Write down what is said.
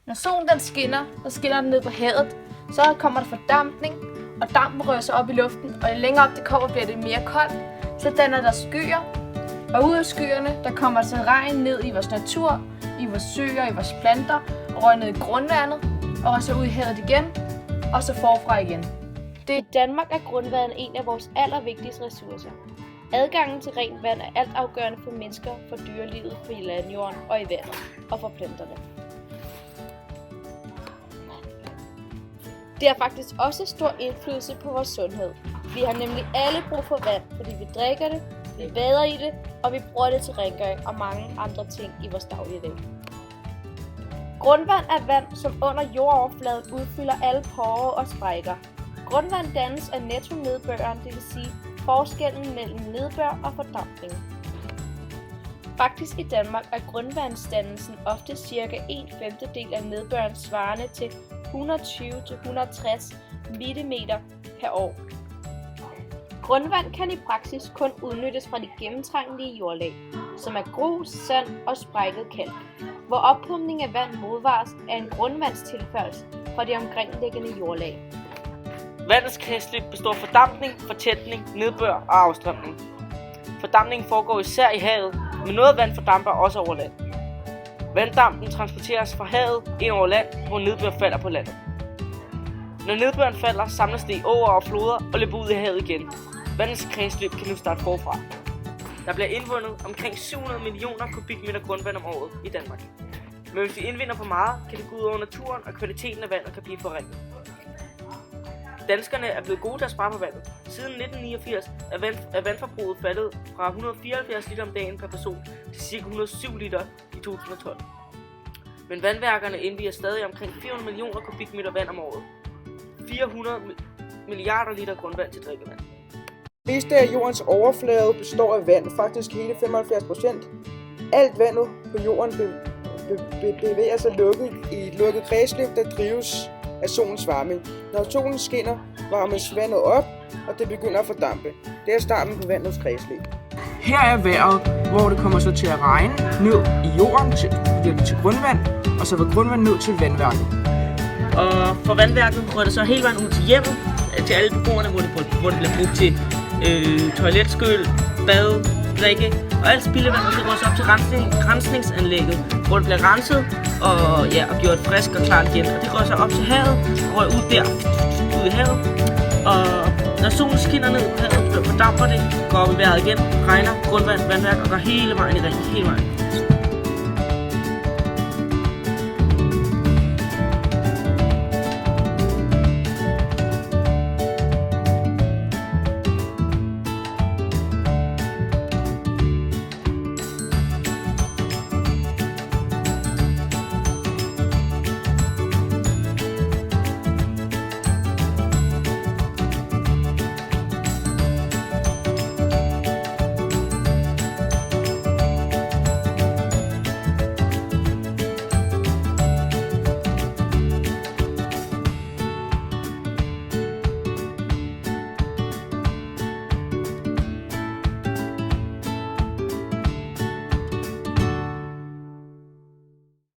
Når solen den skinner den ned på havet, så kommer der fordampning, og dampen rører sig op i luften, og jo længere op det kommer, bliver det mere koldt. Så danner der skyer, og ud af skyerne, der kommer så regn ned i vores natur, i vores søer, i vores planter, og rører ned i grundvandet, og så ud i havet igen, og så forfra igen. I Danmark er grundvandet en af vores allervigtigste ressourcer. Adgangen til rent vand er altafgørende for mennesker, for dyrelivet, for landjorden og i vandet, og for planterne. Det har faktisk også stor indflydelse på vores sundhed. Vi har nemlig alle brug for vand, fordi vi drikker det, vi bader i det, og vi bruger det til rengøring og mange andre ting i vores dagligdag. Grundvand er vand, som under jordoverfladen udfylder alle porer og sprækker. Grundvand dannes af nettonedbøren, det vil sige forskellen mellem nedbør og fordampning. Faktisk i Danmark er grundvandsdannelsen ofte ca. 1/5 af nedbøren svarende til 120-160 mm per år. Grundvand kan i praksis kun udnyttes fra de gennemtrængelige jordlag, som er grus, sand og sprækket kalk, hvor oppumpning af vand modvares af en grundvandstilførsel fra de omkringliggende jordlag. Vandets kredsløb består af fordampning, fortætning, nedbør og afstrømning. Fordampningen foregår især i havet, men noget vand fordamper også over land. Vanddampen transporteres fra havet ind over land, hvor nedbør falder på landet. Når nedbøren falder, samles det i åer og floder og løber ud i havet igen. Vandets kredsløb kan nu starte forfra. Der bliver indvundet omkring 700 millioner kubikmeter grundvand om året i Danmark. Men hvis vi indvinder for meget, kan det gå ud over naturen, og kvaliteten af vandet kan blive forringet. Danskerne er blevet gode til at spare på vandet. Siden 1989 er vandforbruget faldet fra 174 liter om dagen per person til ca. 107 liter i 2012. Men vandværkerne indvier stadig omkring 400 millioner kubikmeter vand om året. 400 milliarder liter grundvand til drikkevand. Det meste af jordens overflade består af vand, faktisk hele 75%. Alt vandet på jorden bevæger sig lukket i et lukket kredsløb, der drives af solens varme. Når solen skinner, varmes vandet op, og det begynder at fordampe. Det er starten på vandets kredsløb. Her er vejret, hvor det kommer så til at regne ned i jorden til grundvand, og så vil grundvand ned til vandværket. Og fra vandværket rører det så hele vejen ud til hjemmet, til alle beboerne, hvor det bliver brugt til toiletskyl, bad, drikke, og alt spildevandet det går så op til rensningsanlægget, hvor det bliver renset og gjort frisk og klart igen. Og det går så op til havet, og rører ud i havet. Og når solen skinner ned på havet, fordamper det, går op i vejret igen, regner, grundvand, vandværk og går hele vejen i ring, hele vejen.